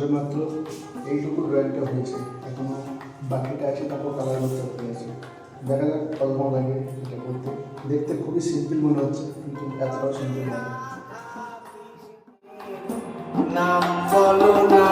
সবেমাত্র এইটুকু ড্রয়িংটা হয়েছে, এখনো বাকিটা আছে, তারপর কালার করতে হতে আছে। দেখা যাক কল্পনা লাগে এটা করতে। দেখতে খুবই সিম্পল মনে হচ্ছে, কিন্তু এতটাও সিম্পল নয়। নাম বলো না